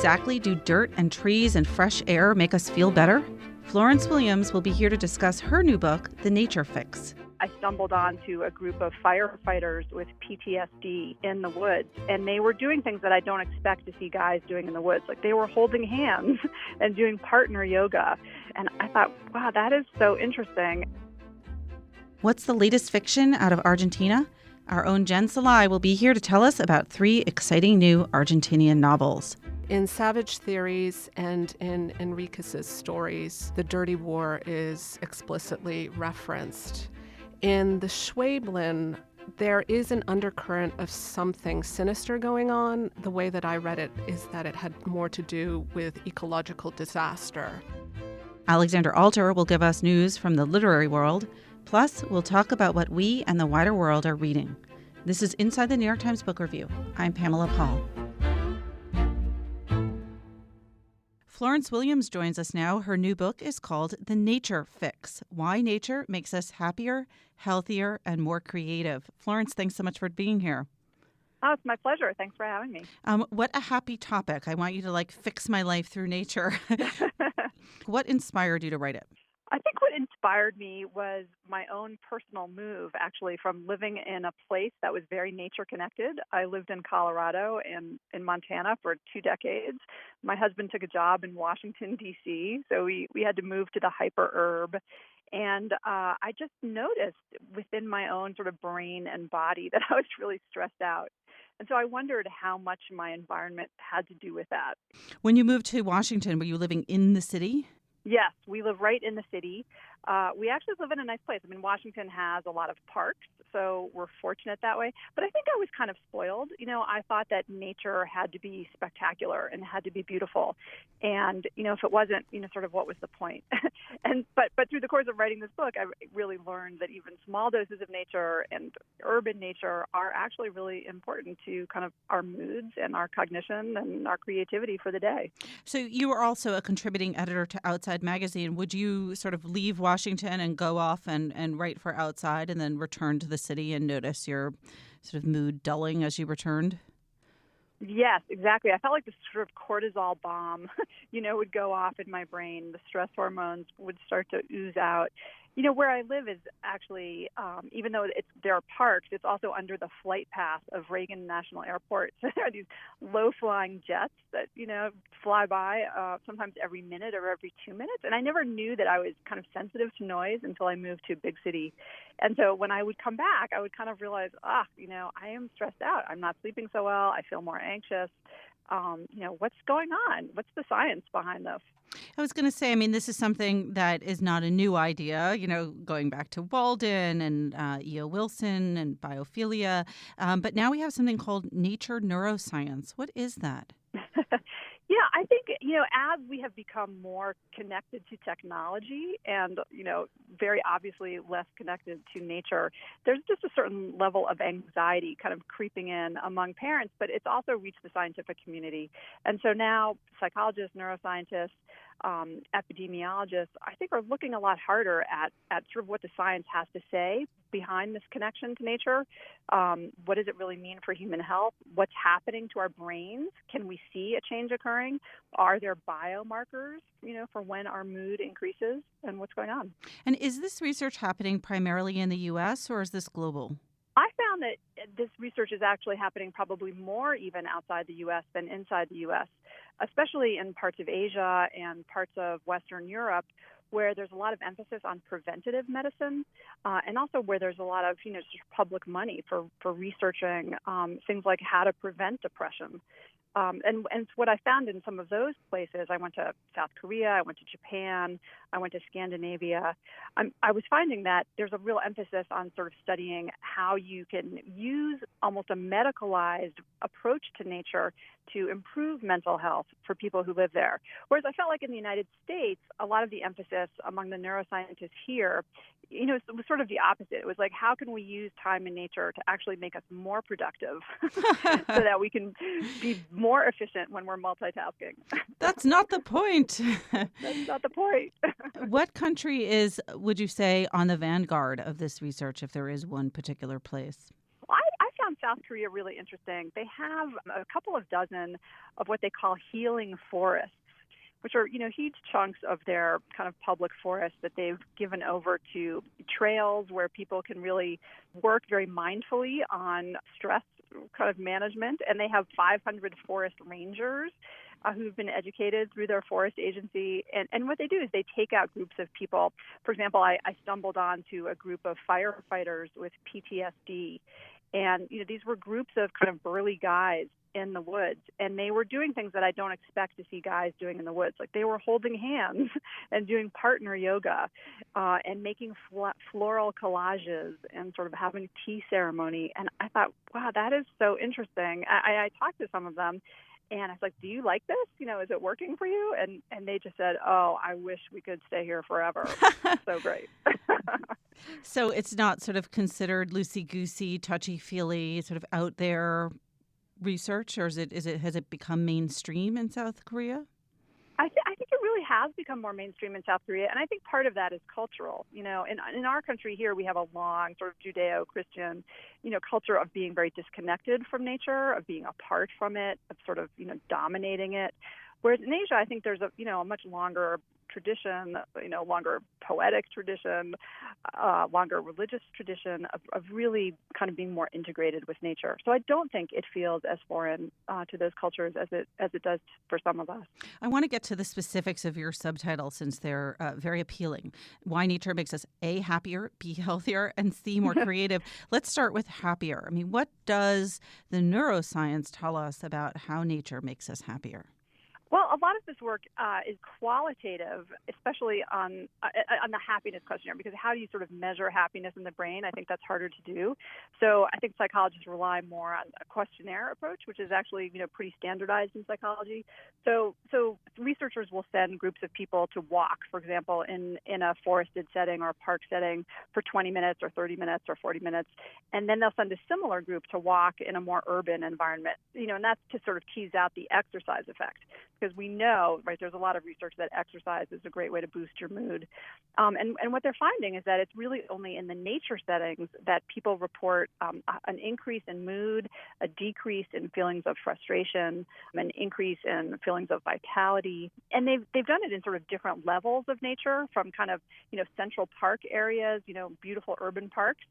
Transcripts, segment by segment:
exactly do dirt and trees and fresh air make us feel better? Florence Williams will be here to discuss her new book, The Nature Fix. I stumbled onto a group of firefighters with PTSD in the woods, and they were doing things that I don't expect to see guys doing in the woods. Like, they were holding hands and doing partner yoga. And I thought, wow, that is so interesting. What's the latest fiction out of Argentina? Our own Jen Szalai will be here to tell us about 3 exciting new Argentinian novels. In Savage Theories and in Enriquez's stories, the dirty war is explicitly referenced. In the Schweblin, there is an undercurrent of something sinister going on. The way that I read it is that it had more to do with ecological disaster. Alexander Alter will give us news from the literary world. Plus, we'll talk about what we and the wider world are reading. This is Inside the New York Times Book Review. I'm Pamela Paul. Florence Williams joins us now. Her new book is called The Nature Fix: Why Nature Makes Us Happier, Healthier, and More Creative. Florence, thanks so much for being here. Oh, it's my pleasure. Thanks for having me. What a happy topic. I want you to fix my life through nature. What inspired you to write it? I think what inspired me was my own personal move, actually, from living in a place that was very nature connected. I lived in Colorado and in Montana for 2 decades. My husband took a job in Washington, D.C., so we had to move to the hyper-urb. And I just noticed within my own sort of brain and body that I was really stressed out. And so I wondered how much my environment had to do with that. When you moved to Washington, were you living in the city? Yes, we live right in the city. We actually live in a nice place. I mean, Washington has a lot of parks, so we're fortunate that way. But I think I was kind of spoiled. I thought that nature had to be spectacular and had to be beautiful. And, if it wasn't, sort of what was the point? But through the course of writing this book, I really learned that even small doses of nature and urban nature are actually really important to kind of our moods and our cognition and our creativity for the day. So you were also a contributing editor to Outside Magazine. Would you sort of leave Washington and go off and write for Outside and then return to the city and notice your sort of mood dulling as you returned? Yes, exactly. I felt like the sort of cortisol bomb, would go off in my brain. The stress hormones would start to ooze out. Where I live is actually, even though there are parks, it's also under the flight path of Reagan National Airport. So there are these low-flying jets that, fly by sometimes every minute or every 2 minutes. And I never knew that I was kind of sensitive to noise until I moved to a big city. And so when I would come back, I would kind of realize, I am stressed out. I'm not sleeping so well. I feel more anxious. What's going on? What's the science behind this? I was going to say, this is something that is not a new idea, going back to Walden and E.O. Wilson and biophilia. But now we have something called nature neuroscience. What is that? Yeah, I think, as we have become more connected to technology and, very obviously less connected to nature, there's just a certain level of anxiety kind of creeping in among parents, but it's also reached the scientific community. And so now psychologists, neuroscientists, epidemiologists, I think, are looking a lot harder at sort of what the science has to say behind this connection to nature. What does it really mean for human health? What's happening to our brains? Can we see a change occurring? Are there biomarkers, for when our mood increases and what's going on? And is this research happening primarily in the U.S. or is this global? I found that this research is actually happening probably more even outside the U.S. than inside the U.S., especially in parts of Asia and parts of Western Europe, where there's a lot of emphasis on preventative medicine, and also where there's a lot of, sort of public money for researching things like how to prevent depression. And what I found in some of those places, I went to South Korea, I went to Japan, I went to Scandinavia. I was finding that there's a real emphasis on sort of studying how you can use almost a medicalized approach to nature to improve mental health for people who live there. Whereas I felt like in the United States, a lot of the emphasis among the neuroscientists here, it was sort of the opposite. It was like, how can we use time in nature to actually make us more productive so that we can be more efficient when we're multitasking? That's not the point. That's not the point. What country is, would you say, on the vanguard of this research, if there is one particular place? I found South Korea really interesting. They have a couple of dozen of what they call healing forests, which are, huge chunks of their kind of public forest that they've given over to trails where people can really work very mindfully on stress kind of management. And they have 500 forest rangers who've been educated through their forest agency. And what they do is they take out groups of people. For example, I stumbled onto a group of firefighters with PTSD. And, these were groups of kind of burly guys in the woods, and they were doing things that I don't expect to see guys doing in the woods. Like they were holding hands and doing partner yoga and making floral collages and sort of having a tea ceremony. And I thought, wow, that is so interesting. I talked to some of them, and I was like, do you like this? Is it working for you? And they just said, oh, I wish we could stay here forever. So great. So it's not sort of considered loosey-goosey, touchy-feely, sort of out there research, or has it become mainstream in South Korea? I think it really has become more mainstream in South Korea, and I think part of that is cultural. In our country here, we have a long sort of Judeo-Christian, culture of being very disconnected from nature, of being apart from it, of sort of, dominating it. Whereas in Asia, I think there's a much longer tradition, longer poetic tradition, longer religious tradition of really kind of being more integrated with nature. So I don't think it feels as foreign to those cultures as it does for some of us. I want to get to the specifics of your subtitle since they're very appealing. Why nature makes us A, happier, B, healthier, and C, more creative. Let's start with happier. I mean, what does the neuroscience tell us about how nature makes us happier? Well, a lot of this work is qualitative, especially on the happiness questionnaire, because how do you sort of measure happiness in the brain? I think that's harder to do. So I think psychologists rely more on a questionnaire approach, which is actually pretty standardized in psychology. So researchers will send groups of people to walk, for example, in a forested setting or a park setting for 20 minutes or 30 minutes or 40 minutes, and then they'll send a similar group to walk in a more urban environment. And that's to sort of tease out the exercise effect. Because we know, right, there's a lot of research that exercise is a great way to boost your mood. And what they're finding is that it's really only in the nature settings that people report an increase in mood, a decrease in feelings of frustration, an increase in feelings of vitality. And they've done it in sort of different levels of nature, from kind of, central park areas, beautiful urban parks,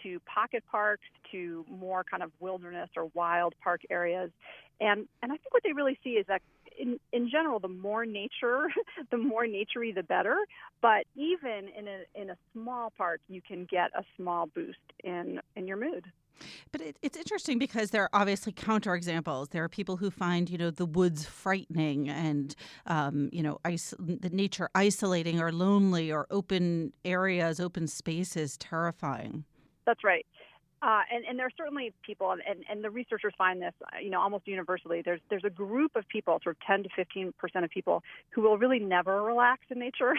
to pocket parks, to more kind of wilderness or wild park areas. And I think what they really see is that in general, the more nature, the more naturey, the better. But even in a small park, you can get a small boost in your mood. But it's interesting because there are obviously counterexamples. There are people who find, the woods frightening and, the nature isolating or lonely, or open areas, open spaces terrifying. That's right. And there are certainly people, and the researchers find this, almost universally. There's a group of people, sort of 10 to 15% of people, who will really never relax in nature.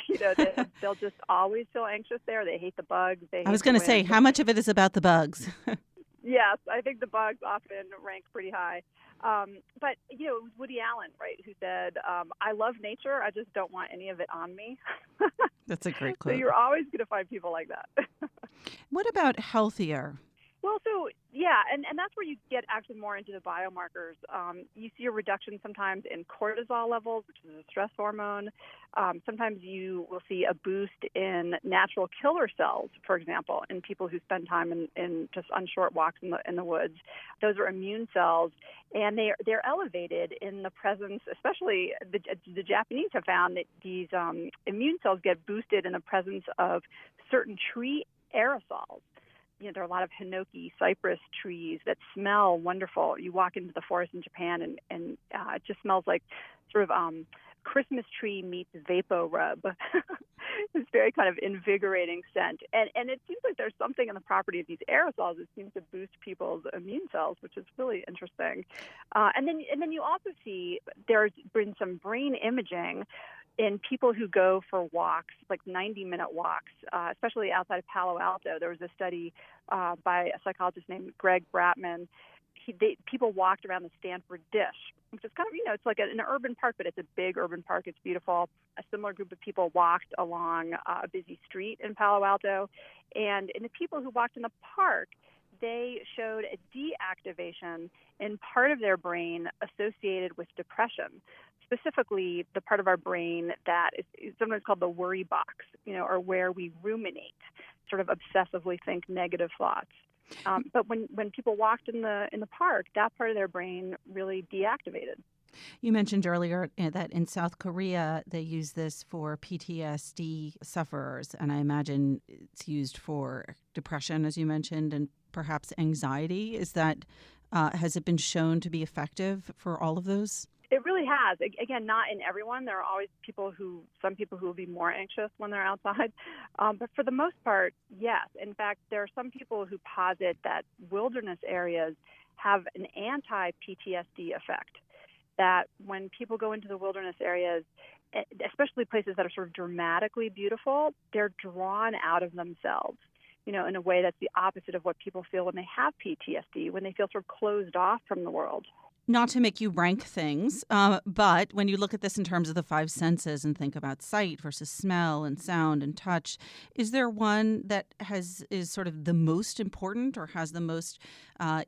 They'll just always feel anxious there. They hate the bugs. I was going to say, how much of it is about the bugs? Yes, I think the bugs often rank pretty high. But, it was Woody Allen, right, who said, I love nature, I just don't want any of it on me. That's a great quote. So you're always going to find people like that. What about healthier? Well, so, yeah, and that's where you get actually more into the biomarkers. You see a reduction sometimes in cortisol levels, which is a stress hormone. Sometimes you will see a boost in natural killer cells, for example, in people who spend time in just on short walks in the woods. Those are immune cells, and they're elevated in the presence, especially the Japanese have found that these immune cells get boosted in the presence of certain tree aerosols. There are a lot of hinoki cypress trees that smell wonderful. You walk into the forest in Japan, and it just smells like sort of Christmas tree meets Vapo Rub. It's very kind of invigorating scent. And it seems like there's something in the property of these aerosols that seems to boost people's immune cells, which is really interesting. And then you also see there's been some brain imaging in people who go for walks, like 90-minute walks, especially outside of Palo Alto. There was a study by a psychologist named Greg Bratman. People walked around the Stanford Dish, which is kind of, it's like an urban park, but it's a big urban park. It's beautiful. A similar group of people walked along a busy street in Palo Alto. And in the people who walked in the park, they showed a deactivation in part of their brain associated with depression, specifically the part of our brain that is sometimes called the worry box, or where we ruminate, sort of obsessively think negative thoughts. But when people walked in the park, that part of their brain really deactivated. You mentioned earlier that in South Korea, they use this for PTSD sufferers, and I imagine it's used for depression, as you mentioned, and perhaps anxiety. Has it been shown to be effective for all of those? It really has. Again, not in everyone. There are always some people who will be more anxious when they're outside. But for the most part, yes. In fact, there are some people who posit that wilderness areas have an anti-PTSD effect, that when people go into the wilderness areas, especially places that are sort of dramatically beautiful, they're drawn out of themselves, in a way that's the opposite of what people feel when they have PTSD, when they feel sort of closed off from the world. Not to make you rank things, but when you look at this in terms of the five senses and think about sight versus smell and sound and touch, is there one that is sort of the most important or has the most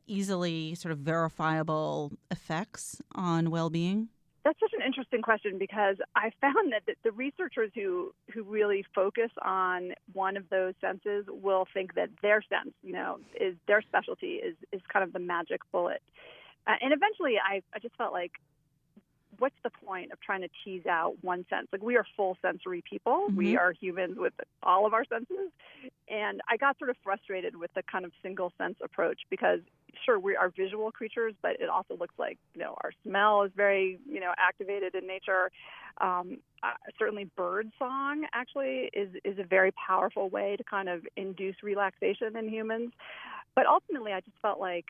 easily sort of verifiable effects on well-being? That's such an interesting question, because I found that the researchers who really focus on one of those senses will think that their sense, is their specialty, is kind of the magic bullet. And eventually I just felt like, what's the point of trying to tease out one sense? Like, we are full sensory people. Mm-hmm. We are humans with all of our senses. And I got sort of frustrated with the kind of single sense approach, because sure, we are visual creatures, but it also looks like, our smell is very, activated in nature. Certainly bird song actually is a very powerful way to kind of induce relaxation in humans. But ultimately, I just felt like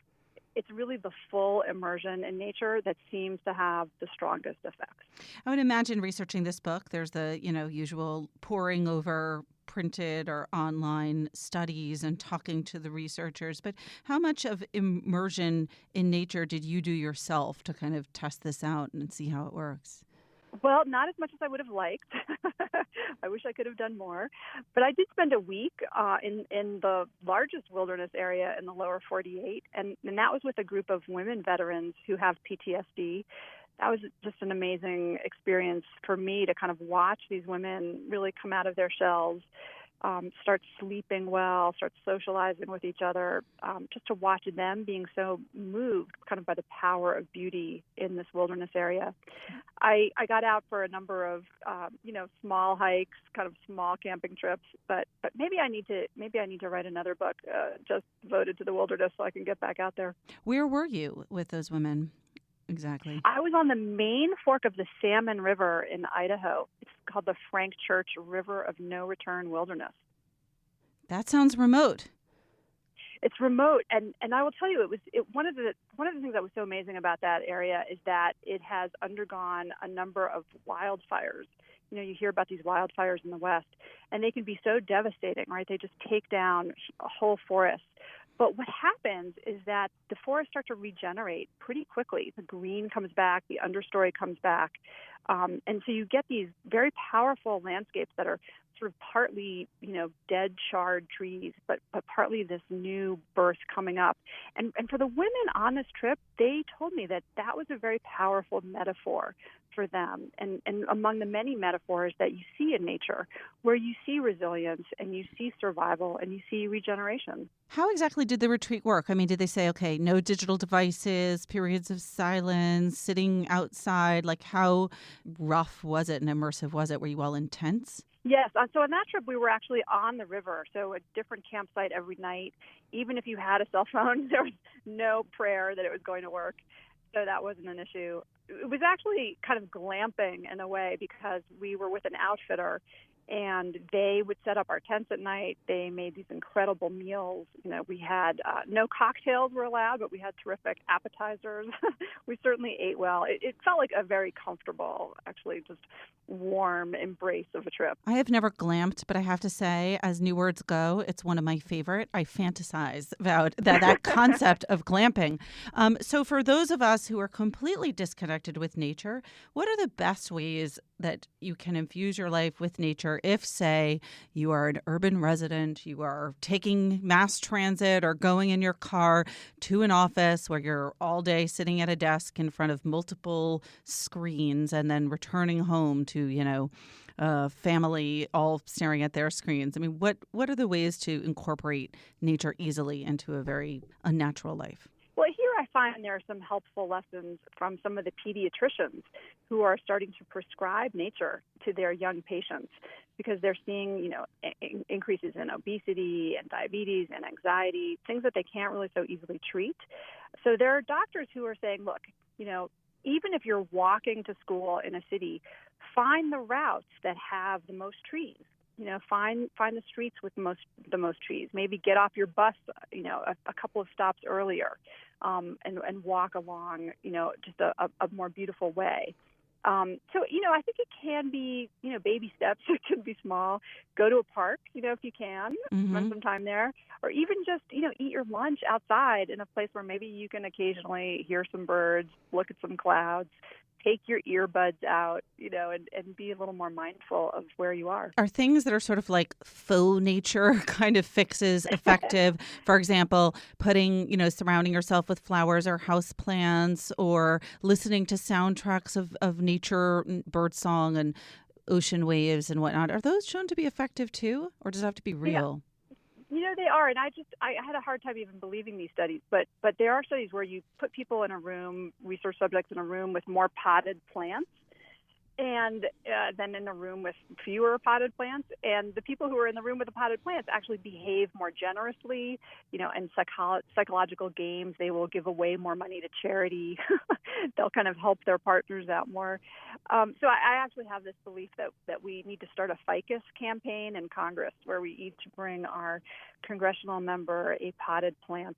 it's really the full immersion in nature that seems to have the strongest effects. I would imagine researching this book, there's the, usual poring over printed or online studies and talking to the researchers. But how much of immersion in nature did you do yourself to kind of test this out and see how it works? Well, not as much as I would have liked. I wish I could have done more. But I did spend a week in the largest wilderness area in the lower 48, and that was with a group of women veterans who have PTSD. That was just an amazing experience for me to kind of watch these women really come out of their shells, start sleeping well, start socializing with each other, just to watch them being so moved kind of by the power of beauty in this wilderness area. I got out for a number of, small hikes, kind of small camping trips, but maybe I need to write another book just devoted to the wilderness so I can get back out there. Where were you with those women? Exactly. I was on the main fork of the Salmon River in Idaho. It's called the Frank Church River of No Return Wilderness. That sounds remote. It's remote, and I will tell you, one of the things that was so amazing about that area is that it has undergone a number of wildfires. You hear about these wildfires in the West, and they can be so devastating, right? They just take down a whole forest. But what happens is that the forests start to regenerate pretty quickly. The green comes back, the understory comes back. And so you get these very powerful landscapes that are sort of partly, dead, charred trees, but partly this new birth coming up. And for the women on this trip, they told me that was a very powerful metaphor for them. And among the many metaphors that you see in nature, where you see resilience and you see survival and you see regeneration. How exactly did the retreat work? I mean, did they say, okay, no digital devices, periods of silence, sitting outside? Like, how rough was it and immersive was it? Were you all intense? Yes. So on that trip, we were actually on the river, so a different campsite every night. Even if you had a cell phone, there was no prayer that it was going to work. So that wasn't an issue. It was actually kind of glamping in a way, because we were with an outfitter, and they would set up our tents at night. They made these incredible meals. We had no cocktails were allowed, but we had terrific appetizers. We certainly ate well. It felt like a very comfortable, actually just warm embrace of a trip. I have never glamped, but I have to say, as new words go, it's one of my favorite. I fantasize about that concept of glamping. So for those of us who are completely disconnected with nature, what are the best ways that you can infuse your life with nature if, say, you are an urban resident, you are taking mass transit or going in your car to an office where you're all day sitting at a desk in front of multiple screens and then returning home to, family all staring at their screens. I mean, what are the ways to incorporate nature easily into a very unnatural life? Well, here I find there are some helpful lessons from some of the pediatricians who are starting to prescribe nature to their young patients because they're seeing, increases in obesity and diabetes and anxiety, things that they can't really so easily treat. So there are doctors who are saying, look, even if you're walking to school in a city, find the routes that have the most trees. Find the streets with the most trees. Maybe get off your bus, a couple of stops earlier, and walk along, just a more beautiful way. I think it can be, baby steps. It can be small. Go to a park, if you can, spend some time there, or even just, eat your lunch outside in a place where maybe you can occasionally hear some birds, look at some clouds. Take your earbuds out, and be a little more mindful of where you are. Are things that are sort of like faux nature kind of fixes effective? For example, surrounding yourself with flowers or house plants, or listening to soundtracks of nature, birdsong and ocean waves and whatnot. Are those shown to be effective too, or does it have to be real? They are, and I had a hard time even believing these studies, but there are studies where you put people in a room, research subjects in a room with more potted plants, and then in a room with fewer potted plants, and the people who are in the room with the potted plants actually behave more generously, and psychological games, they will give away more money to charity. They'll kind of help their partners out more. So I actually have this belief that we need to start a ficus campaign in Congress where we each bring our congressional member a potted plant.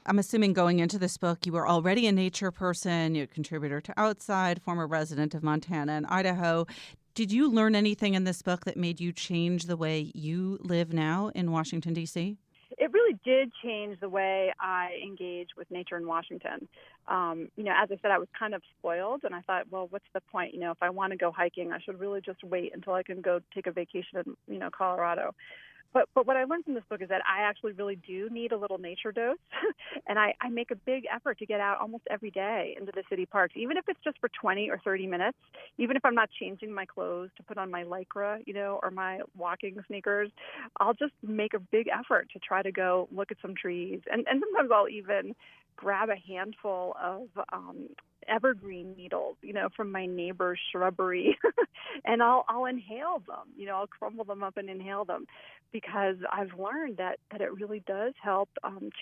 I'm assuming going into this book, you were already a nature person, you're a contributor to Outside, former resident of Montana and Idaho. Did you learn anything in this book that made you change the way you live now in Washington, D.C.? It really did change the way I engage with nature in Washington. As I said, I was kind of spoiled, and I thought, well, what's the point? If I want to go hiking, I should really just wait until I can go take a vacation in, Colorado. But what I learned from this book is that I actually really do need a little nature dose, and I make a big effort to get out almost every day into the city parks, even if it's just for 20 or 30 minutes, even if I'm not changing my clothes to put on my Lycra, or my walking sneakers. I'll just make a big effort to try to go look at some trees, and sometimes I'll even grab a handful of evergreen needles, from my neighbor's shrubbery, and I'll inhale them. I'll crumble them up and inhale them, because I've learned that it really does help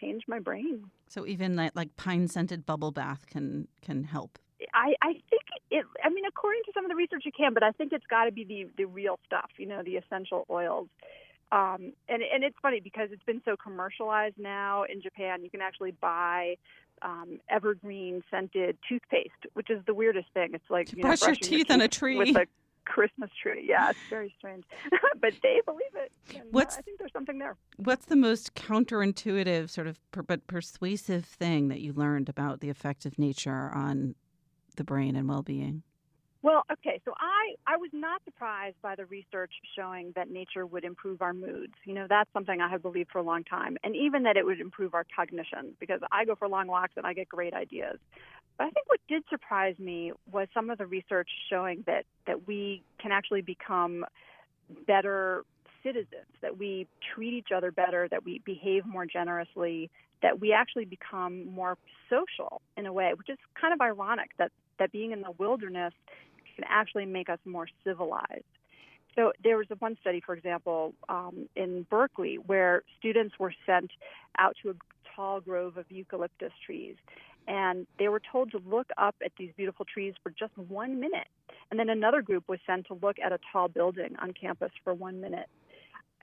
change my brain. So even that like pine-scented bubble bath can help. I think according to some of the research, you can, but I think it's got to be the real stuff, the essential oils. And it's funny because it's been so commercialized now in Japan. You can actually buy evergreen scented toothpaste, which is the weirdest thing. It's like brush your teeth on a tree with a Christmas tree. Yeah, it's very strange, but they believe it. And, I think there's something there. What's the most counterintuitive, sort of but persuasive thing that you learned about the effect of nature on the brain and well-being? Well, okay, so I was not surprised by the research showing that nature would improve our moods. That's something I have believed for a long time, and even that it would improve our cognition, because I go for long walks and I get great ideas. But I think what did surprise me was some of the research showing that we can actually become better citizens, that we treat each other better, that we behave more generously, that we actually become more social in a way, which is kind of ironic that being in the wilderness can actually make us more civilized. So there was one study, for example, in Berkeley, where students were sent out to a tall grove of eucalyptus trees, and they were told to look up at these beautiful trees for just 1 minute. And then another group was sent to look at a tall building on campus for 1 minute.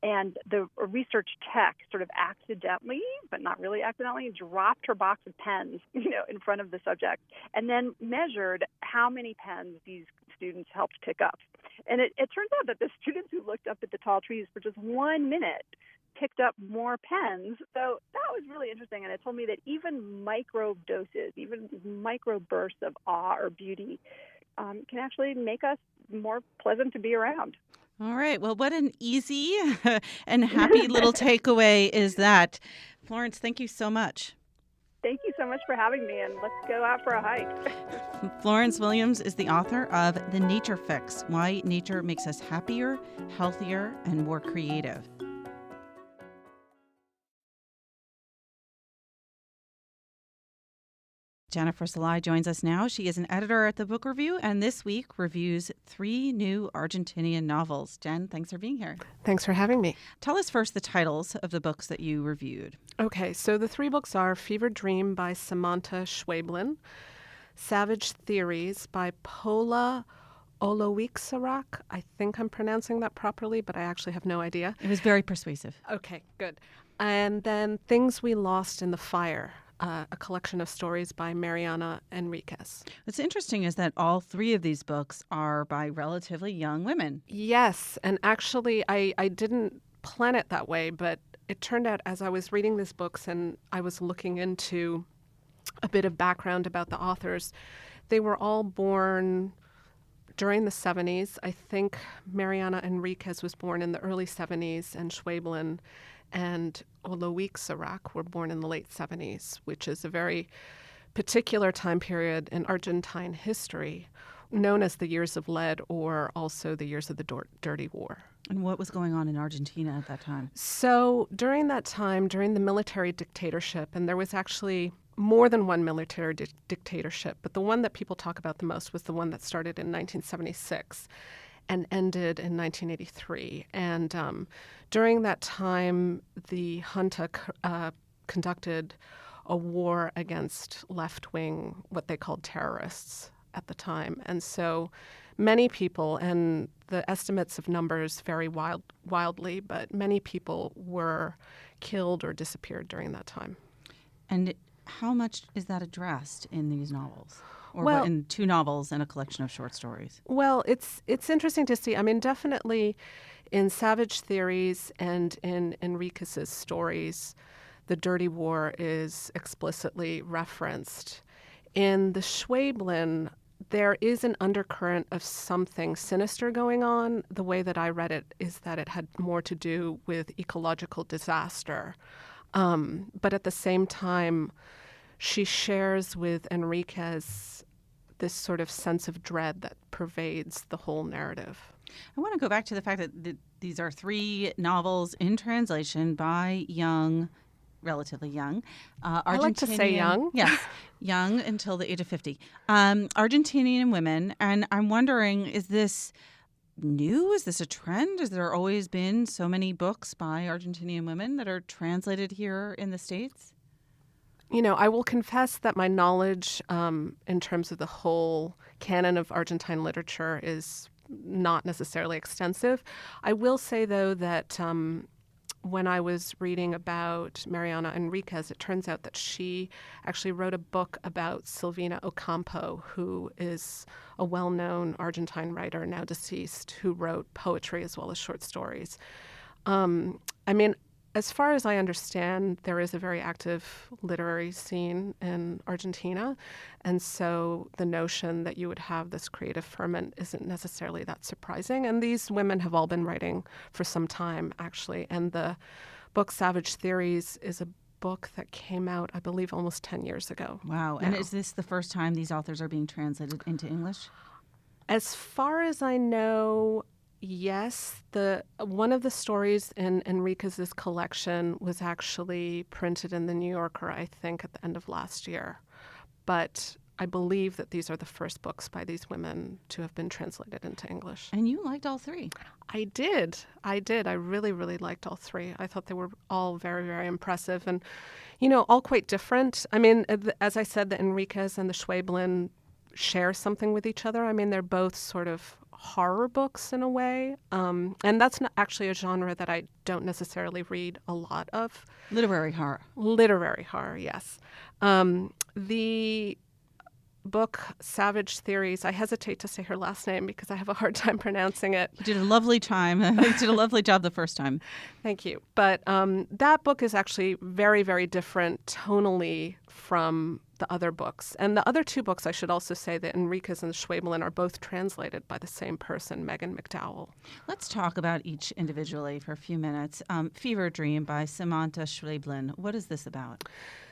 And the research tech sort of accidentally, but not really accidentally, dropped her box of pens, in front of the subject, and then measured how many pens these students helped pick up. And it turns out that the students who looked up at the tall trees for just 1 minute picked up more pens. So that was really interesting. And it told me that even micro doses, even micro bursts of awe or beauty can actually make us more pleasant to be around. All right. Well, what an easy and happy little takeaway is that. Florence, thank you so much. Thank you so much for having me, and let's go out for a hike. Florence Williams is the author of The Nature Fix: Why Nature Makes Us Happier, Healthier, and More Creative. Jennifer Szalai joins us now. She is an editor at the Book Review, and this week reviews 3 new Argentinian novels. Jen, thanks for being here. Thanks for having me. Tell us first the titles of the books that you reviewed. Okay, so the 3 books are Fever Dream by Samantha Schweblin, Savage Theories by Paula Olowiczarak. I think I'm pronouncing that properly, but I actually have no idea. It was very persuasive. Okay, good. And then Things We Lost in the Fire, a collection of stories by Mariana Enriquez. What's interesting is that all 3 of these books are by relatively young women. Yes, and actually I didn't plan it that way, but it turned out as I was reading these books and I was looking into a bit of background about the authors, they were all born during the 70s. I think Mariana Enriquez was born in the early 70s, and Schweblin and Olowiczarak were born in the late 70s, which is a very particular time period in Argentine history, known as the Years of Lead, or also the Years of the Dirty War. And what was going on in Argentina at that time? So during that time, during the military dictatorship, and there was actually more than one military dictatorship, but the one that people talk about the most was the one that started in 1976. And ended in 1983. And during that time, the junta conducted a war against left-wing, what they called terrorists at the time. And so many people, and the estimates of numbers vary wildly, but many people were killed or disappeared during that time. And how much is that addressed in these novels? Or in 2 novels and a collection of short stories? Well, it's interesting to see. I mean, definitely in Savage Theories and in Enriquez's stories, the Dirty War is explicitly referenced. In the Schweblin, there is an undercurrent of something sinister going on. The way that I read it is that it had more to do with ecological disaster. But at the same time, she shares with Enriquez this sort of sense of dread that pervades the whole narrative. I want to go back to the fact that these are 3 novels in translation by young, relatively young, Argentinian. I like to say young. Yes, young until the age of 50. Argentinian women. And I'm wondering, is this new? Is this a trend? Has there always been so many books by Argentinian women that are translated here in the States? You know, I will confess that my knowledge in terms of the whole canon of Argentine literature is not necessarily extensive. I will say, though, that when I was reading about Mariana Enriquez, it turns out that she actually wrote a book about Silvina Ocampo, who is a well-known Argentine writer, now deceased, who wrote poetry as well as short stories. I mean, as far as I understand, there is a very active literary scene in Argentina, and so the notion that you would have this creative ferment isn't necessarily that surprising. And these women have all been writing for some time, actually. And the book Savage Theories is a book that came out, I believe, almost 10 years ago. Wow. And is this the first time these authors are being translated into English? As far as I know, yes. One of the stories in Enriquez's collection was actually printed in the New Yorker, I think, at the end of last year. But I believe that these are the first books by these women to have been translated into English. And you liked all 3. I did. I really, really liked all 3. I thought they were all very, very impressive and, you know, all quite different. I mean, as I said, the Enriquez and the Schweblin share something with each other. I mean, they're both sort of horror books in a way. And that's not actually a genre that I don't necessarily read a lot of. Literary horror. Literary horror, yes. The book Savage Theories, I hesitate to say her last name because I have a hard time pronouncing it. You did a lovely time. You did a lovely job the first time. Thank you. But that book is actually very, very different tonally from the other books. And the other two books, I should also say that Enriquez and the Schwebelin are both translated by the same person, Megan McDowell. Let's talk about each individually for a few minutes. Fever Dream by Samantha Schwebelin. What is this about?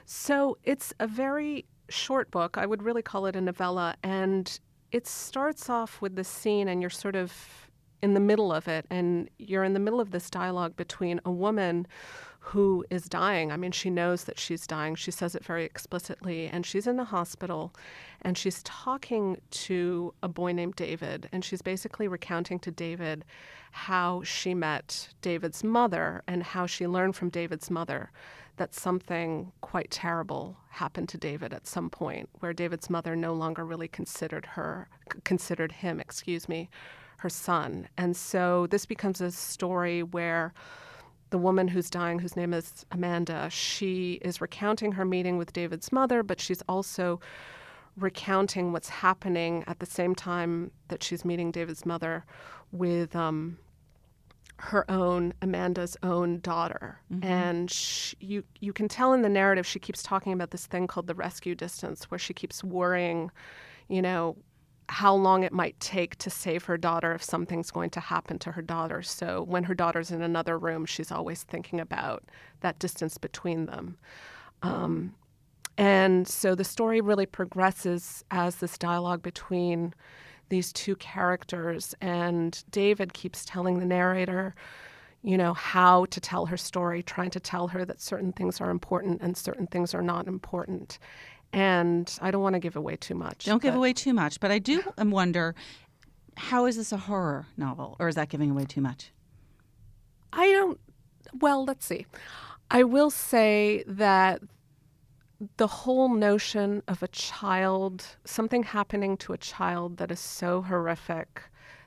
So it's a very short book. I would really call it a novella. And it starts off with the scene, and you're sort of in the middle of it. And you're in the middle of this dialogue between a woman who is dying. I mean, she knows that she's dying. She says it very explicitly. And she's in the hospital, and she's talking to a boy named David. And she's basically recounting to David how she met David's mother and how she learned from David's mother that something quite terrible happened to David at some point, where David's mother no longer really considered him, her son. And so this becomes a story where the woman who's dying, whose name is Amanda, she is recounting her meeting with David's mother, but she's also recounting what's happening at the same time that she's meeting David's mother with Amanda's own daughter. Mm-hmm. And you can tell in the narrative she keeps talking about this thing called the rescue distance, where she keeps worrying, how long it might take to save her daughter if something's going to happen to her daughter. So when her daughter's in another room, she's always thinking about that distance between them. And so the story really progresses as this dialogue between these two characters, and David keeps telling the narrator, how to tell her story, trying to tell her that certain things are important and certain things are not important. And I don't want to give away too much. Don't give away too much, but I do wonder, how is this a horror novel, or is that giving away too much? Well, let's see. I will say that the whole notion of a child, something happening to a child that is so horrific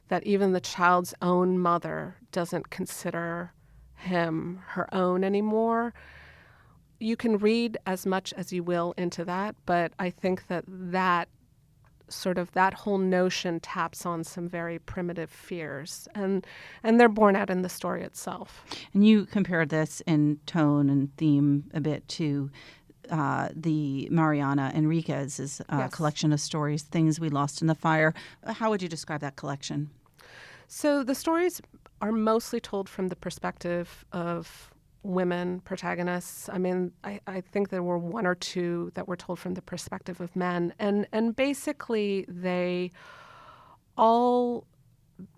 that even the child's own mother doesn't consider him her own anymore. You can read as much as you will into that, but I think that whole notion taps on some very primitive fears, and they're borne out in the story itself. And you compared this in tone and theme a bit to the Mariana Enriquez's Yes. collection of stories, Things We Lost in the Fire. How would you describe that collection? So the stories are mostly told from the perspective of women protagonists. I mean, I think there were one or two that were told from the perspective of men. And basically they all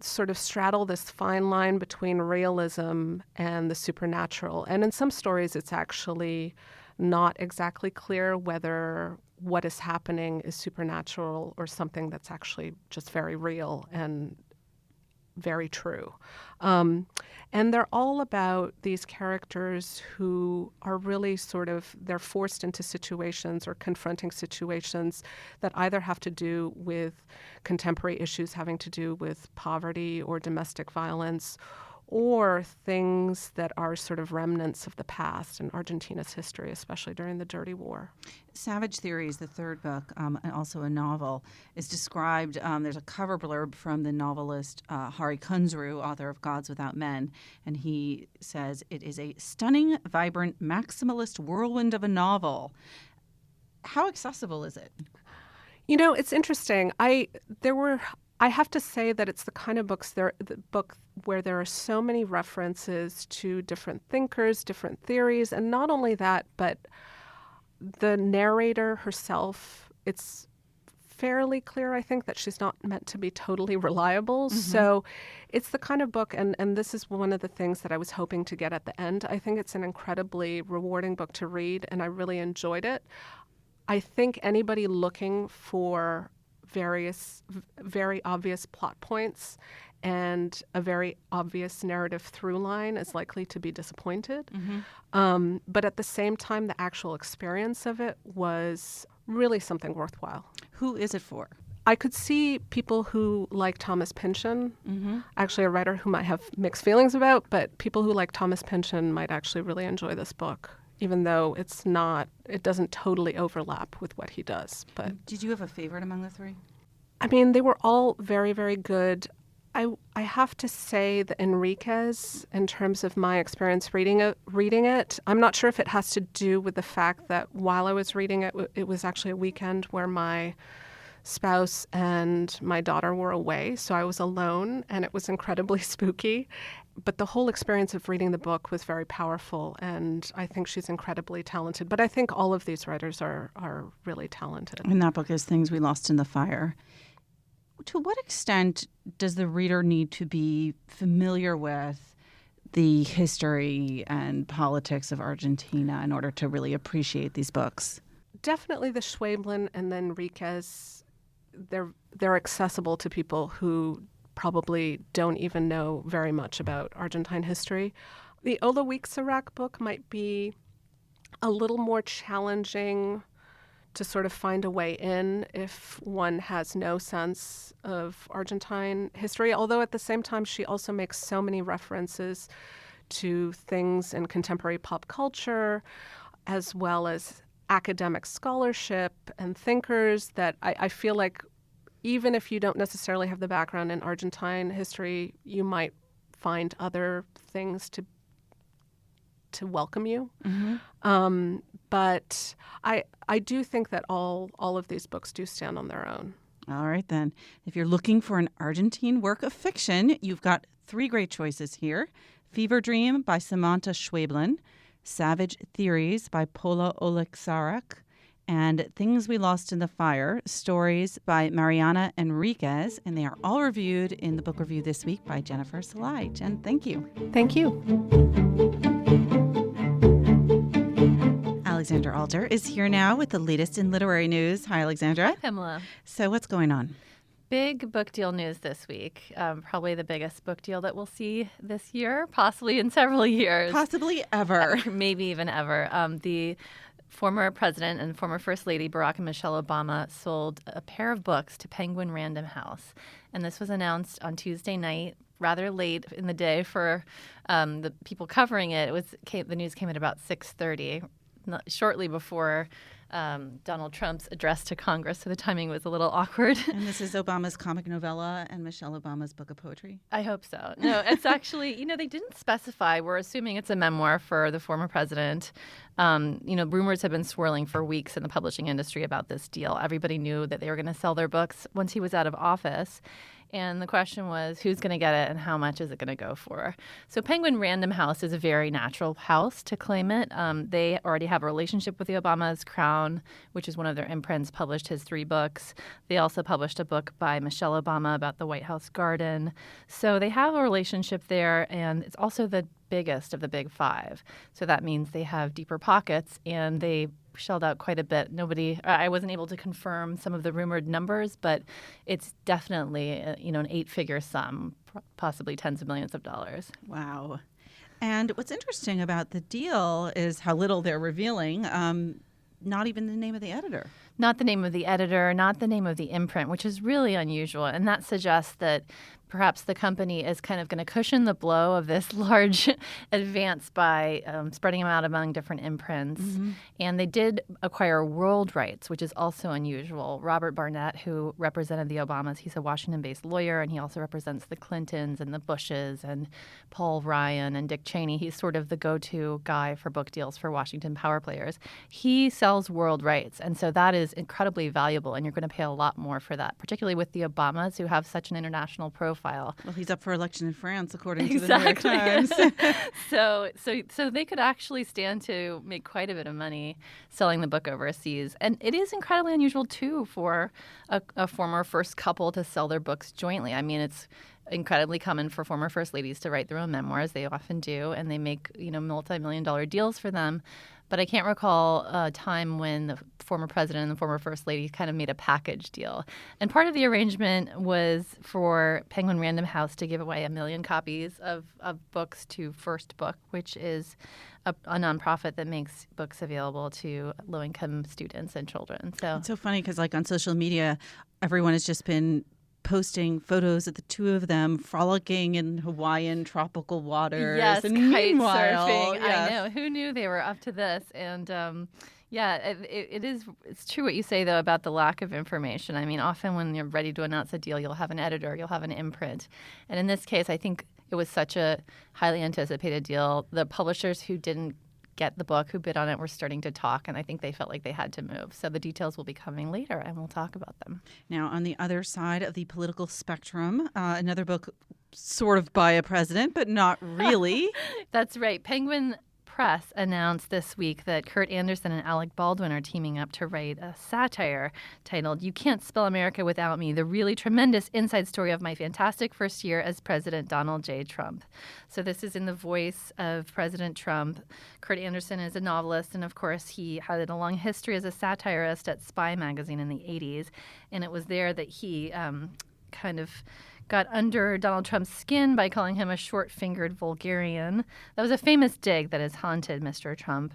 sort of straddle this fine line between realism and the supernatural. And in some stories, it's actually not exactly clear whether what is happening is supernatural or something that's actually just very real and very true. And they're all about these characters who are really they're forced into situations or confronting situations that either have to do with contemporary issues having to do with poverty or domestic violence, or things that are sort of remnants of the past in Argentina's history, especially during the Dirty War. Savage Theories, the third book, and also a novel, is described. There's a cover blurb from the novelist Hari Kunzru, author of Gods Without Men, and he says it is a stunning, vibrant, maximalist whirlwind of a novel. How accessible is it? It's interesting. I have to say that it's the kind of book where there are so many references to different thinkers, different theories, and not only that, but the narrator herself, it's fairly clear, I think, that she's not meant to be totally reliable. Mm-hmm. So it's the kind of book, and this is one of the things that I was hoping to get at the end. I think it's an incredibly rewarding book to read, and I really enjoyed it. I think anybody looking for various very obvious plot points and a very obvious narrative through line is likely to be disappointed. Mm-hmm. But at the same time, the actual experience of it was really something worthwhile. Who is it for? I could see people who like Thomas Pynchon, mm-hmm. actually a writer who might have mixed feelings about, but people who like Thomas Pynchon might actually really enjoy this book, even though it doesn't totally overlap with what he does. But did you have a favorite among the three? I mean, they were all very, very good. I have to say that Enriquez, in terms of my experience reading it, I'm not sure if it has to do with the fact that while I was reading it, it was actually a weekend where my spouse and my daughter were away, so I was alone, and it was incredibly spooky. But the whole experience of reading the book was very powerful, and I think she's incredibly talented. But I think all of these writers are really talented. And that book is Things We Lost in the Fire. To what extent does the reader need to be familiar with the history and politics of Argentina in order to really appreciate these books? Definitely the Schweblin and the Enriquez, they're accessible to people who probably don't even know very much about Argentine history. The Ola Weeksarak book might be a little more challenging to sort of find a way in if one has no sense of Argentine history, although at the same time she also makes so many references to things in contemporary pop culture as well as academic scholarship and thinkers that I feel like even if you don't necessarily have the background in Argentine history, you might find other things to welcome you. Mm-hmm. But I do think that all of these books do stand on their own. All right, then. If you're looking for an Argentine work of fiction, you've got 3 great choices here. Fever Dream by Samantha Schweblin, Savage Theories by Paula Oleksarak, and Things We Lost in the Fire, Stories by Mariana Enriquez, and they are all reviewed in the book review this week by Jennifer Szalai. Jen, thank you. Thank you. Alexandra Alter is here now with the latest in literary news. Hi, Alexandra. Hi, Pamela. So what's going on? Big book deal news this week. Probably the biggest book deal that we'll see this year, possibly in several years. Possibly ever. Maybe even ever. The former president and former First Lady Barack and Michelle Obama sold a pair of books to Penguin Random House. And this was announced on Tuesday night, rather late in the day for the people covering it. The news came at about 6:30. Shortly before Donald Trump's address to Congress, so the timing was a little awkward. And this is Obama's comic novella and Michelle Obama's book of poetry? I hope so. No, it's actually, they didn't specify. We're assuming it's a memoir for the former president. Rumors have been swirling for weeks in the publishing industry about this deal. Everybody knew that they were going to sell their books once he was out of office. And the question was, who's going to get it and how much is it going to go for? So Penguin Random House is a very natural house to claim it. They already have a relationship with the Obamas. Crown, which is one of their imprints, published his 3 books. They also published a book by Michelle Obama about the White House garden. So they have a relationship there, and it's also the biggest of the big 5. So that means they have deeper pockets, and they shelled out quite a bit. I wasn't able to confirm some of the rumored numbers, but it's definitely an 8-figure sum, possibly tens of millions of dollars. Wow. And what's interesting about the deal is how little they're revealing. Not even the name of the editor. Not the name of the editor, not the name of the imprint, which is really unusual. And that suggests that perhaps the company is kind of going to cushion the blow of this large advance by spreading them out among different imprints. Mm-hmm. And they did acquire world rights, which is also unusual. Robert Barnett, who represented the Obamas, he's a Washington-based lawyer, and he also represents the Clintons and the Bushes and Paul Ryan and Dick Cheney. He's sort of the go-to guy for book deals for Washington power players. He sells world rights, and so that is incredibly valuable, and you're going to pay a lot more for that, particularly with the Obamas, who have such an international profile. Well, he's up for election in France, according to the New York Times. So they could actually stand to make quite a bit of money selling the book overseas. And it is incredibly unusual, too, for a former first couple to sell their books jointly. I mean, it's incredibly common for former first ladies to write their own memoirs. They often do, and they make multi-million-dollar deals for them. But I can't recall a time when the former president and the former first lady kind of made a package deal. And part of the arrangement was for Penguin Random House to give away 1 million copies of books to First Book, which is a nonprofit that makes books available to low-income students and children. So it's so funny because, on social media, everyone has just been posting photos of the 2 of them frolicking in Hawaiian tropical waters. Yes, and kite meanwhile, surfing. Yeah. I know. Who knew they were up to this? And, Yeah, it's true what you say, though, about the lack of information. I mean, often when you're ready to announce a deal, you'll have an editor, you'll have an imprint. And in this case, I think it was such a highly anticipated deal. The publishers who didn't get the book, who bid on it, were starting to talk, and I think they felt like they had to move. So the details will be coming later, and we'll talk about them. Now, on the other side of the political spectrum, another book sort of by a president, but not really. That's right. Penguin Press announced this week that Kurt Anderson and Alec Baldwin are teaming up to write a satire titled "You Can't Spell America Without Me, the really tremendous inside story of my fantastic first year as President Donald J. Trump." So this is in the voice of President Trump. Kurt Anderson is a novelist, and of course he had a long history as a satirist at Spy magazine in the 80s, and it was there that he kind of got under Donald Trump's skin by calling him a short-fingered vulgarian. That was a famous dig that has haunted Mr. Trump.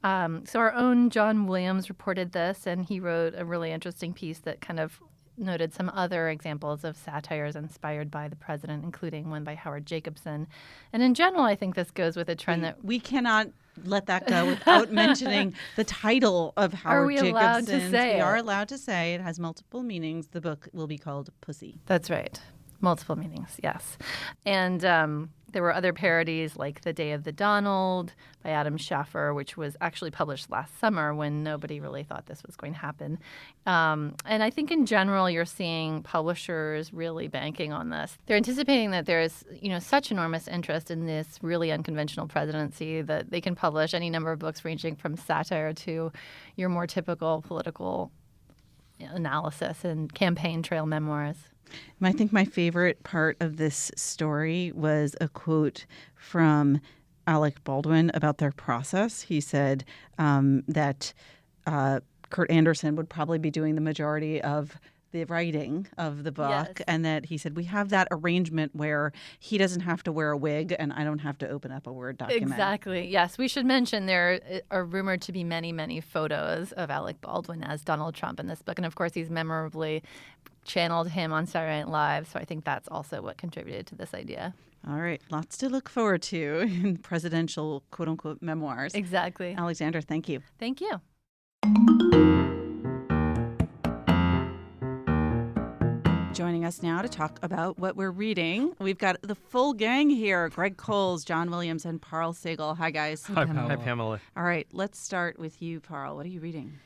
So our own John Williams reported this, and he wrote a really interesting piece that kind of noted some other examples of satires inspired by the president, including one by Howard Jacobson. And in general, I think this goes with a trend that we cannot let that go without mentioning the title of Howard Jacobson's. Are we allowed to say We are allowed to say it has multiple meanings. The book will be called Pussy. That's right. Multiple meanings, yes. And there were other parodies like The Day of the Donald by Adam Schaffer, which was actually published last summer when nobody really thought this was going to happen. And I think in general, you're seeing publishers really banking on this. They're anticipating that there's, such enormous interest in this really unconventional presidency that they can publish any number of books ranging from satire to your more typical political analysis and campaign trail memoirs. I think my favorite part of this story was a quote from Alec Baldwin about their process. He said that Kurt Anderson would probably be doing the majority of the writing of the book, yes. And that he said, we have that arrangement where he doesn't have to wear a wig and I don't have to open up a Word document. Exactly. Yes. We should mention there are rumored to be many, many photos of Alec Baldwin as Donald Trump in this book. And of course, he's memorably channeled him on Saturday Night Live. So I think that's also what contributed to this idea. All right. Lots to look forward to in presidential, quote unquote, memoirs. Exactly. Alexandra, thank you. Thank you. Joining us now to talk about what we're reading, we've got the full gang here: Greg Coles, John Williams, and Parl Sagel. Hi, guys. Hi, Pamela. All right, let's start with you, Parl. What are you reading?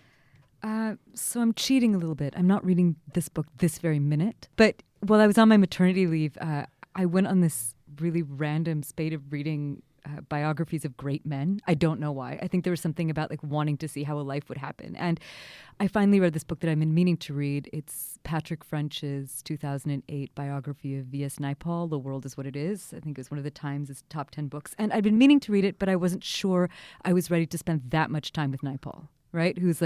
So I'm cheating a little bit. I'm not reading this book this very minute. But while I was on my maternity leave, I went on this really random spate of reading biographies of great men. I don't know why. I think there was something about wanting to see how a life would happen. And I finally read this book that I've been meaning to read. It's Patrick French's 2008 biography of V.S. Naipaul, The World is What It Is. I think it was one of the Times' top 10 books. And I'd been meaning to read it, but I wasn't sure I was ready to spend that much time with Naipaul, right? Who's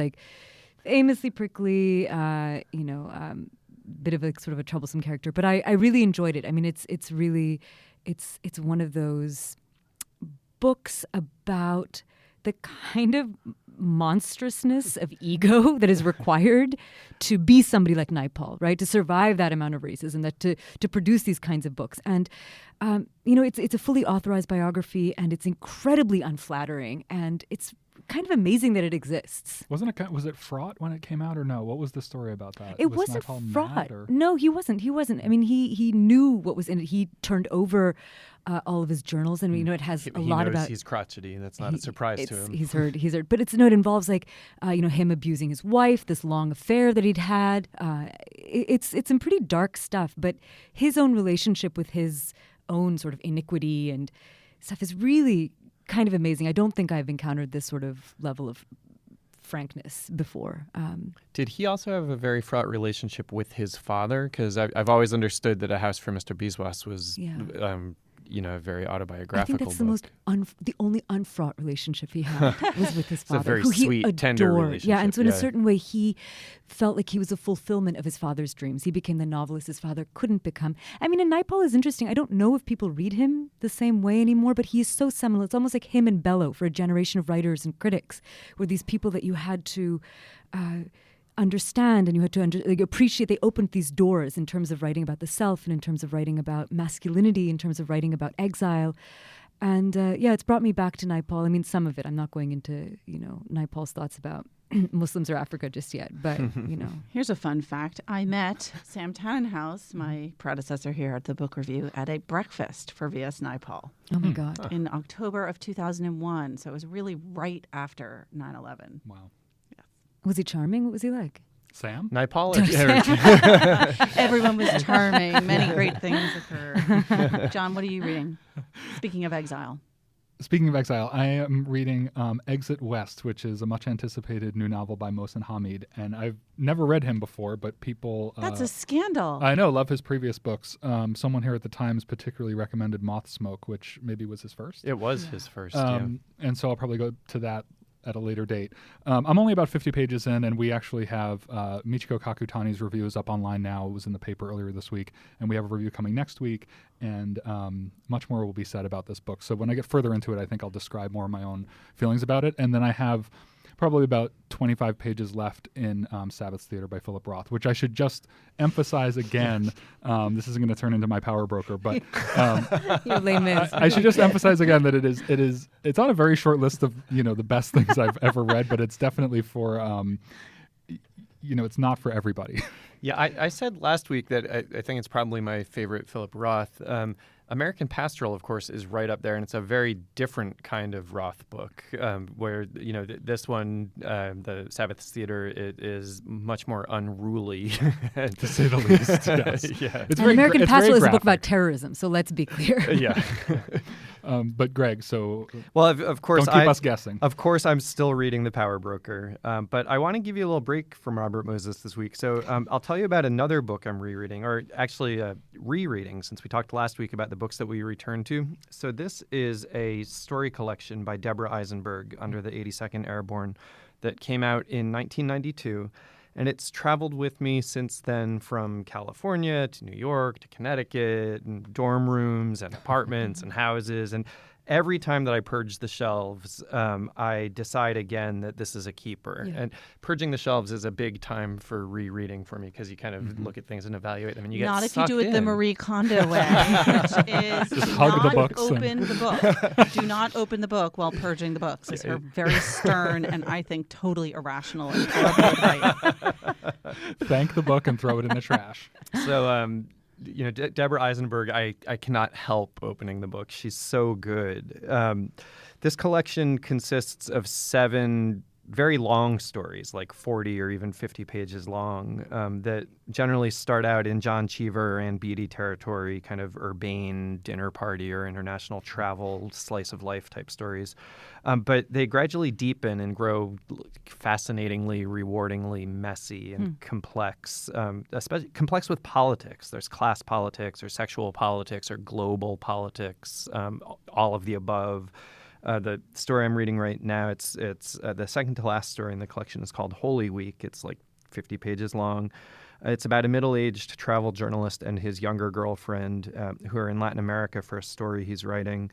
famously prickly, bit of a sort of a troublesome character. But I really enjoyed it. I mean, it's one of those books about the kind of monstrousness of ego that is required to be somebody like Naipaul, right? To survive that amount of racism, that to produce these kinds of books. And, it's a fully authorized biography, and it's incredibly unflattering, and it's kind of amazing that it exists. Was it fraught when it came out, or no? What was the story about that? It wasn't Naipaul fraught. Mad, no, he wasn't. I mean, he knew what was in it. He turned over all of his journals, and it has a lot about. He's crotchety. That's not a surprise to him. He's heard, but it involves him abusing his wife, this long affair that he'd had. It's some pretty dark stuff, but his own relationship with his own sort of iniquity and stuff is really kind of amazing. I don't think I've encountered this sort of level of frankness before. Did he also have a very fraught relationship with his father? Because I've always understood that A House for Mr. Biswas was, a very autobiographical book. I think that's the only unfraught relationship he had was with his father, it's a very who he sweet, adored. tender relationship. Yeah, and so in a certain way, he felt like he was a fulfillment of his father's dreams. He became the novelist his father couldn't become. I mean, and Naipaul is interesting. I don't know if people read him the same way anymore, but he is so seminal. It's almost like him and Bellow for a generation of writers and critics, were these people that you had to understand, and you had to appreciate. They opened these doors in terms of writing about the self, and in terms of writing about masculinity, in terms of writing about exile. And it's brought me back to Naipaul. I mean, some of it. I'm not going into, Naipaul's thoughts about Muslims or Africa just yet, but, Here's a fun fact. I met Sam Tannenhouse, my predecessor here at the book review, at a breakfast for VS Naipaul. Oh, my God. In October of 2001. So it was really right after 9/11. Wow. Yes. Was he charming? What was he like? Sam? Naipaul? Everyone was charming. Many great things occurred. John, what are you reading? Speaking of exile. Speaking of exile, I am reading Exit West, which is a much-anticipated new novel by Mohsen Hamid. And I've never read him before, but people... That's a scandal. I know, love his previous books. Someone here at the Times particularly recommended Moth Smoke, which maybe was his first. It was his first, And so I'll probably go to that at a later date. I'm only about 50 pages in, and we actually have Michiko Kakutani's review is up online now. It was in the paper earlier this week, and we have a review coming next week, and much more will be said about this book. So when I get further into it, I think I'll describe more of my own feelings about it, and then I have probably about 25 pages left in Sabbath's Theater by Philip Roth, which I should just emphasize again. This isn't going to turn into my power broker, but I should just emphasize again that it's on a very short list of the best things I've ever read, but it's definitely for it's not for everybody. Yeah, I said last week that I think it's probably my favorite Philip Roth. American Pastoral, of course, is right up there, and it's a very different kind of Roth book, where, this one, the Sabbath's Theater, it is much more unruly, to say the least. Yes. Yeah. And American Pastoral is a book about terrorism, so let's be clear. Yeah. But Greg, so well, of course, don't keep us guessing. Of course, I'm still reading The Power Broker, but I want to give you a little break from Robert Moses this week. So I'll tell you about another book I'm rereading, or actually rereading, since we talked last week about the books that we returned to. So this is a story collection by Deborah Eisenberg under the 82nd Airborne that came out in 1992. And it's traveled with me since then, from California to New York to Connecticut, and dorm rooms and apartments and houses. And every time that I purge the shelves, I decide again that this is a keeper. Yeah. And purging the shelves is a big time for rereading for me, because you kind of look at things and evaluate them, and you not get if you do it the Marie Kondo way, which is just do hug not the books open the book. Do not open the book while purging the books. It's her very stern and I think totally irrational and horrible advice. Thank the book and throw it in the trash. So, Deborah Eisenberg, I cannot help opening the book. She's so good. This collection consists of 7 very long stories, like 40 or even 50 pages long, that generally start out in John Cheever and Beatty territory, kind of urbane dinner party or international travel, slice of life type stories. But they gradually deepen and grow fascinatingly, rewardingly messy and complex, especially complex with politics. There's class politics or sexual politics or global politics, all of the above. The story I'm reading right now, it's the second to last story in the collection is called Holy Week. It's like 50 pages long. It's about a middle-aged travel journalist and his younger girlfriend who are in Latin America for a story he's writing.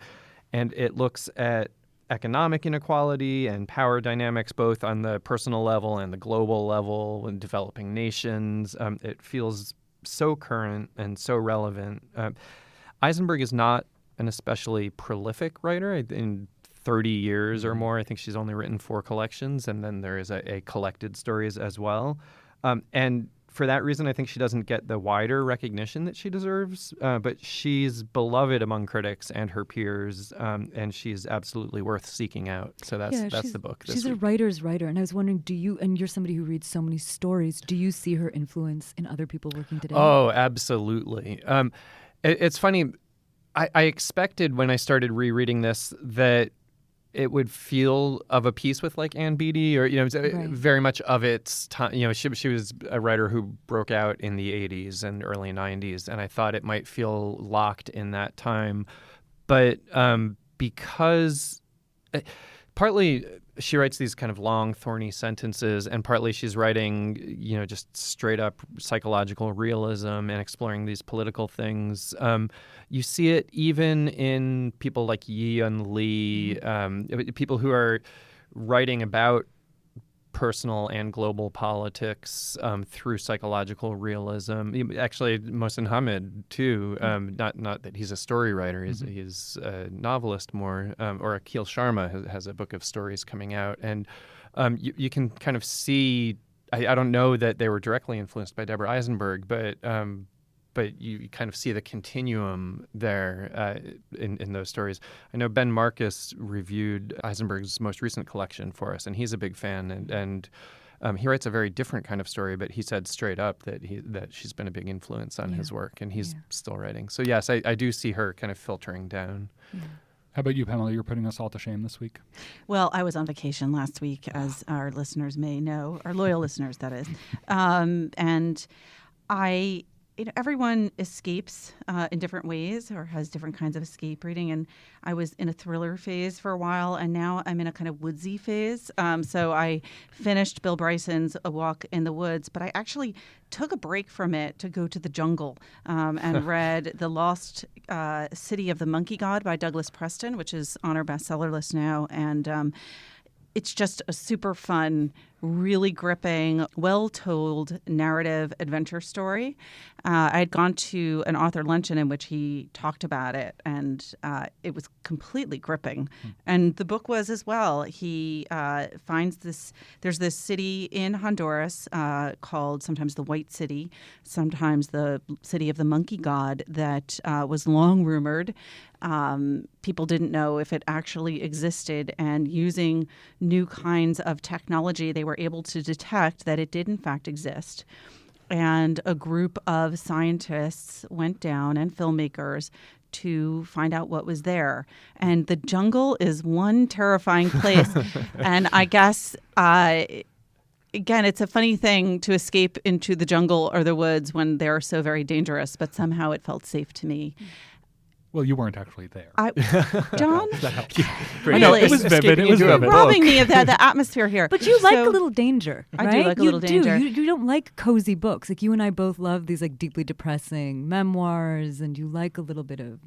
And it looks at economic inequality and power dynamics, both on the personal level and the global level in developing nations. It feels so current and so relevant. Eisenberg is not an especially prolific writer. In 30 years or more, I think she's only written 4 collections, and then there is a collected stories as well. And for that reason, I think she doesn't get the wider recognition that she deserves, but she's beloved among critics and her peers, and she's absolutely worth seeking out. So that's the book. She's a writer's writer, and I was wondering, and you're somebody who reads so many stories, do you see her influence in other people working today? Oh, absolutely. It's funny. I expected when I started rereading this that it would feel of a piece with like Ann Beatty, or right. Very much of its time. She was a writer who broke out in the 80s and early 90s, and I thought it might feel locked in that time. But because partly she writes these kind of long, thorny sentences, and partly she's writing, just straight up psychological realism and exploring these political things. You see it even in people like Yi-Yun Lee, people who are writing about personal and global politics through psychological realism. Actually, Mohsin Hamid too. Not that he's a story writer; he's a novelist more. Or Akhil Sharma has a book of stories coming out, and you can kind of see. I don't know that they were directly influenced by Deborah Eisenberg, but you kind of see the continuum there in those stories. I know Ben Marcus reviewed Eisenberg's most recent collection for us, and he's a big fan. And he writes a very different kind of story, but he said straight up that she's been a big influence on his work, and he's still writing. So yes, I do see her kind of filtering down. Yeah. How about you, Pamela? You're putting us all to shame this week. Well, I was on vacation last week, as our listeners may know, our loyal listeners, that is. And everyone escapes in different ways or has different kinds of escape reading. And I was in a thriller phase for a while, and now I'm in a kind of woodsy phase. So I finished Bill Bryson's A Walk in the Woods, but I actually took a break from it to go to the jungle and read The Lost City of the Monkey God by Douglas Preston, which is on our bestseller list now. And it's just a super fun, really gripping, well-told narrative adventure story. I had gone to an author luncheon in which he talked about it, and it was completely gripping. And the book was as well. He finds there's this city in Honduras called sometimes the White City, sometimes the City of the Monkey God, that was long rumored. People didn't know if it actually existed, and using new kinds of technology, they were able to detect that it did in fact exist. And a group of scientists went down and filmmakers to find out what was there. And the jungle is one terrifying place. And I guess, again, it's a funny thing to escape into the jungle or the woods when they're so very dangerous, but somehow it felt safe to me. Well, you weren't actually there. John? That helps. Really? No, it was vivid. It was You're vivid. robbing me of the atmosphere here. But you like a little danger, right? I do like a little danger. You don't like cozy books. Like you and I both love these like deeply depressing memoirs, and you like a little bit of.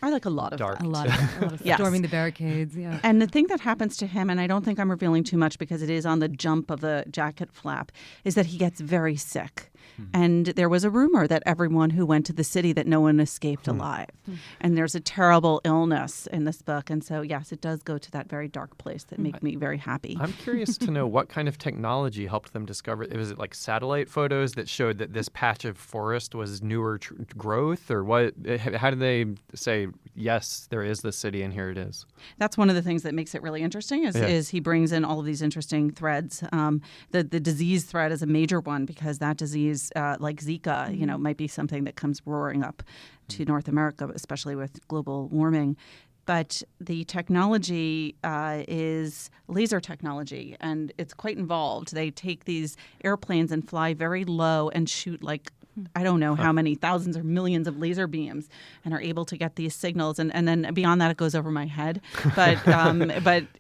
I like a lot of Dark. that. A lot of Yes. storming the barricades. Yeah. And the thing that happens to him, and I don't think I'm revealing too much because it is on the jump of the jacket flap, is that he gets very sick. And there was a rumor that everyone who went to the city, that no one escaped alive. And there's a terrible illness in this book. And so, yes, it does go to that very dark place that make me very happy. I'm curious to know what kind of technology helped them discover. Was it like satellite photos that showed that this patch of forest was newer growth, or what? How did they say, yes, there is this city and here it is? That's one of the things that makes it really interesting is he brings in all of these interesting threads. The disease thread is a major one because that disease, like Zika, might be something that comes roaring up to North America, especially with global warming. But the technology is laser technology, and it's quite involved. They take these airplanes and fly very low and shoot like I don't know how many thousands or millions of laser beams and are able to get these signals. And then beyond that, it goes over my head. But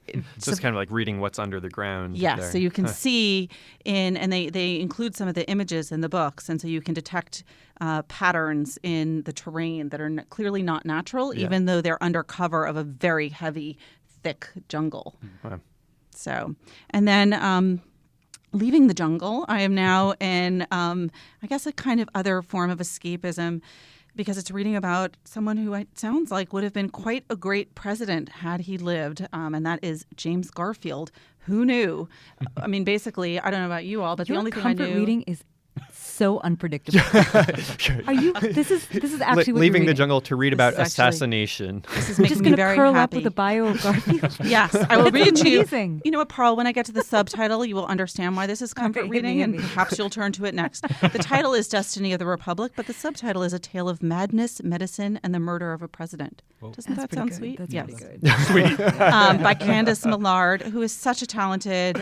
it's just kind of like reading what's under the ground. Yes. there. So you can see and they include some of the images in the books. And so you can detect patterns in the terrain that are clearly not natural, even though they're under cover of a very heavy, thick jungle. Wow. So, and then leaving the jungle, I am now in, I guess, a kind of other form of escapism because it's reading about someone who it sounds like would have been quite a great president had he lived, and that is James Garfield. Who knew? I mean, basically, I don't know about you all, but Your the only thing I comfort knew... reading is so unpredictable. Are you? This is actually what leaving you're the jungle to read about This is actually- assassination. This is You're making just me going to very curl happy. up with a bio of Garfield. Yes, I will That's read to you. amazing. You know what, Pearl, when I get to the subtitle, you will understand why this is comfort Okay, hit me, reading, hit and me. perhaps you'll turn to it next. The title is Destiny of the Republic, but the subtitle is A Tale of Madness, Medicine, and the Murder of a President. Doesn't that sound sweet? That's yes. pretty good. Sweet. By Candace Millard, who is such a talented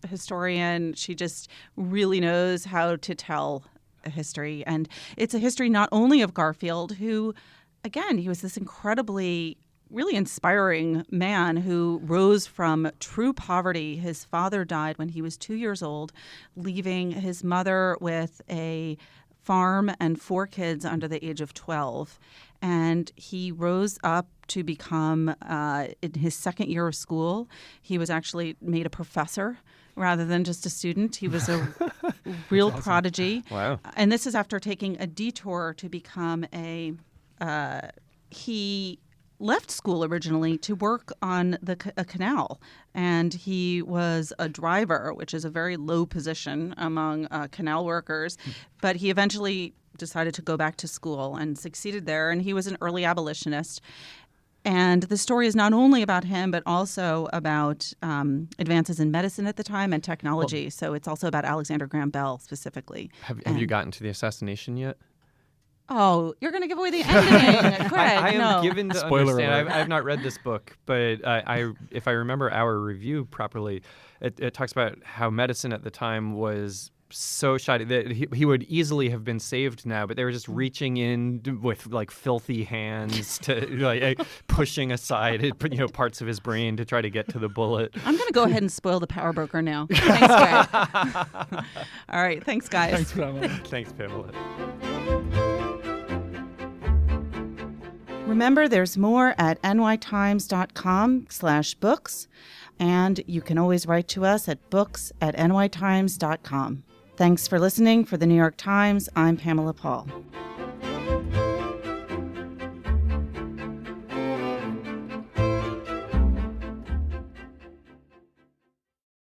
historian. She just really knows how to tell a history. And it's a history not only of Garfield, who, again, he was this incredibly, really inspiring man who rose from true poverty. His father died when he was 2 years old, leaving his mother with a farm and 4 kids under the age of 12. And he rose up to become, in his second year of school, he was actually made a professor rather than just a student. He was a real prodigy. Wow. And this is after taking a detour to become he left school originally to work on a canal. And he was a driver, which is a very low position among canal workers. But he eventually decided to go back to school and succeeded there. And he was an early abolitionist. And the story is not only about him, but also about advances in medicine at the time and technology. Well, so it's also about Alexander Graham Bell specifically. Have you gotten to the assassassination yet? Oh, you're going to give away the ending, Greg. I am no. given to Spoiler understand. alert. I've not read this book, but if I remember our review properly, it talks about how medicine at the time was so shoddy that he would easily have been saved now, but they were just reaching in with like filthy hands to like pushing aside parts of his brain to try to get to the bullet. I'm going to go ahead and spoil the power broker now. Thanks, Greg. All right. Thanks, guys. Thanks, Pamela. Thanks, Pamela. Remember, there's more at nytimes.com/books, and you can always write to us at books@nytimes.com. Thanks for listening. For the New York Times, I'm Pamela Paul.